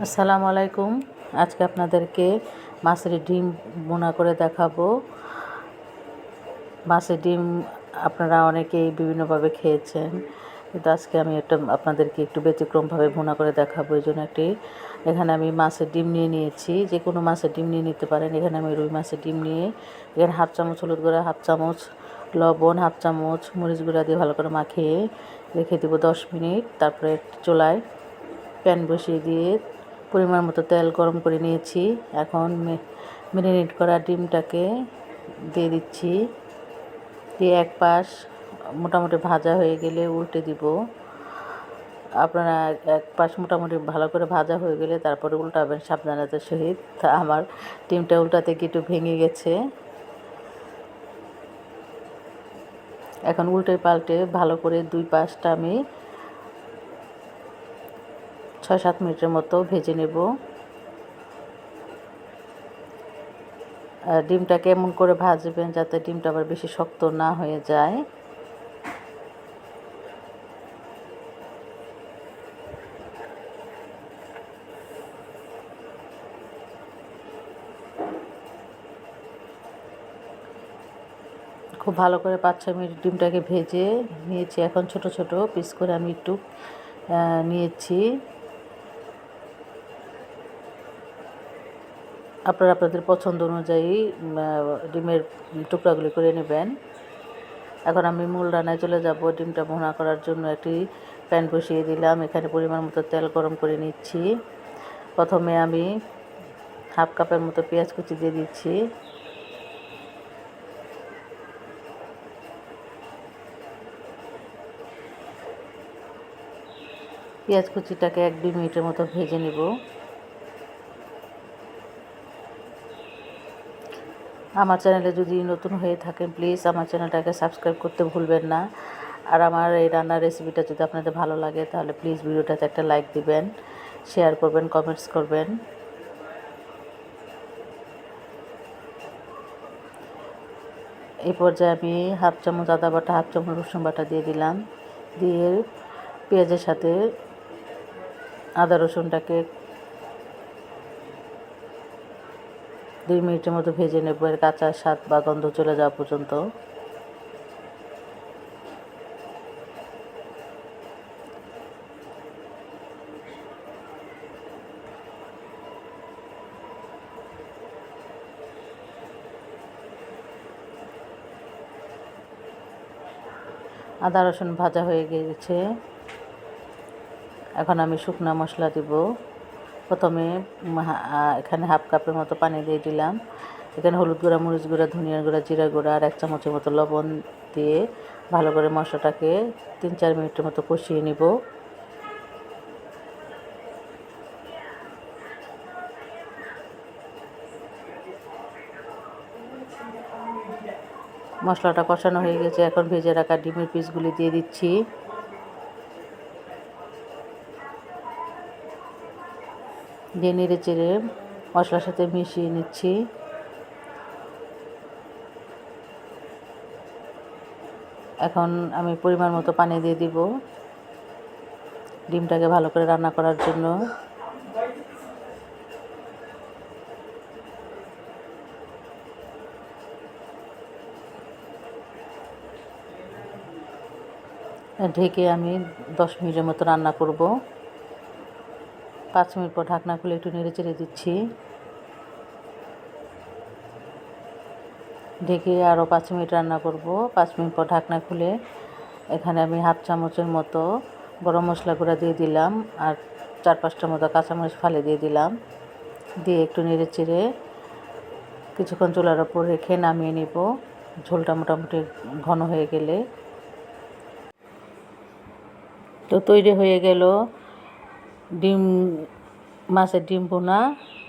আসসালামু আলাইকুম। আজকে আপনাদেরকে মাছের ডিম ভুনা করে দেখাবো। মাছের ডিম আপনারা অনেকেই বিভিন্নভাবে খেয়েছেন, কিন্তু আজকে আমি আপনাদেরকে একটু ব্যতিক্রমভাবে ভুনা করে দেখাবো। এই জন্য এখানে আমি মাছের ডিম নিয়ে নিয়েছি। যে কোনো মাছের ডিম নিয়ে নিতে পারেন। এখানে আমি রুই মাছের ডিম নিয়ে এখানে হাফ চামচ হলুদ গুঁড়া, হাফ চামচ লবণ, হাফ চামচ মরিচ গুঁড়া দিয়ে ভালো করে মাখিয়ে রেখে দেবো 10 মিনিট। তারপরে চুলায় প্যান বসিয়ে দিয়ে পরিমাণ মতো তেল গরম করে নিয়েছি। এখন ম্যারিনেট করা ডিমটাকে দিয়ে দিচ্ছি। দিয়ে এক পাশ মোটামুটি ভাজা হয়ে গেলে উল্টে দিব। আপনারা এক পাশ মোটামুটি ভালো করে ভাজা হয়ে গেলে তারপরে উল্টাবেন সাবধানতার সহিত। তা আমার ডিমটা উল্টাতে গিয়ে একটু ভেঙে গেছে। এখন উল্টে পাল্টে ভালো করে দুই পাশটা আমি 6-7 মিনিটের মতো ভেজে নেব। ডিমটাকে এমন করে ভাজবেন যাতে ডিমটা আবার বেশি শক্ত না হয়ে যায়। খুব ভালো করে 5-6 মিনিট ডিমটাকে ভেজে নিয়েছি। এখন ছোট ছোট পিস করে আমি একটু নিয়েছি। আপনারা আপনাদের পছন্দ অনুযায়ী ডিমের টুকরাগুলি করে নেবেন। এখন আমি মূল রান্নায় চলে যাব। ডিমটা ভুনা করার জন্য একটি প্যান বসিয়ে দিলাম। এখানে পরিমাণ মতো তেল গরম করে নিচ্ছি। প্রথমে আমি হাফ কাপের মতো পেঁয়াজ কুচি দিয়ে দিচ্ছি। পেঁয়াজ কুচিটাকে 1-2 মিনিটের মতো ভেজে নেব। আমার চ্যানেলে যদি নতুন হয়ে থাকেন প্লিজ আমার চ্যানেলটাকে সাবস্ক্রাইব করতে ভুলবেন না। আর আমার এই রান্নার রেসিপিটা যদি আপনাদের ভালো লাগে তাহলে প্লিজ ভিডিওটাতে একটা লাইক দিবেন, শেয়ার করবেন, কমেন্টস করবেন। এই পর্যায়ে আমি হাফ চামচ আদা বাটা, হাফ চামচ রসুন বাটা দিয়ে দিলাম। দিয়ে পেঁয়াজের সাথে আদা রসুনটাকে 2 মিনিটের মতো ভেজে নেব, এর কাঁচা স্বাদ বা গন্ধ চলে যাওয়া পর্যন্ত। আদা রসুন ভাজা হয়ে গেছে। এখন আমি শুকনা মশলা দিব। প্রথমে এখানে হাফ কাপের মতো পানি দিয়ে দিলাম। এখানে হলুদ গুঁড়া, মরিচ গুঁড়া, ধনিয়ার গুঁড়া, জিরা গুঁড়া আর 1 চামচের মতো লবণ দিয়ে ভালো করে মশলাটাকে 3-4 মিনিটের মতো কষিয়ে নিব। মশলাটা কষানো হয়ে গেছে। এখন ভেজে রাখা ডিমের পিসগুলি দিয়ে দিচ্ছি। দিয়ে নেড়ে চেড়ে মশলার সাথে মিশিয়ে নিচ্ছি। এখন আমি পরিমাণ মতো পানি দিয়ে দিব ডিমটাকে ভালো করে রান্না করার জন্য। ঢেকে আমি 10 মিনিটের মতো রান্না করব। 5 মিনিট পর ঢাকনা খুলে একটু নেড়ে চেড়ে দিচ্ছি। ঢেকে আরও 5 মিনিট রান্না করব। 5 মিনিট পর ঢাকনা খুলে এখানে আমি হাফ চামচের মতো গরম মশলা গুঁড়া দিয়ে দিলাম আর 4-5টার মতো কাঁচামরিচ ফালি দিয়ে দিলাম। দিয়ে একটু নেড়ে চেড়ে কিছুক্ষণ চুলার ওপর রেখে নামিয়ে নিব। ঝোলটা মোটামুটি ঘন হয়ে গেলে তো তৈরি হয়ে গেল মাছের ডিম ভুনা।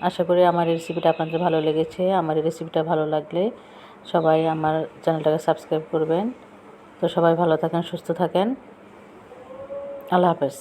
আশা করি আমার এই রেসিপিটা আপনাদের ভালো লেগেছে। আমার এই রেসিপিটা ভালো লাগলে সবাই আমার চ্যানেলটাকে সাবস্ক্রাইব করবেন। তো সবাই ভালো থাকেন, সুস্থ থাকেন। আল্লাহ হাফেজ।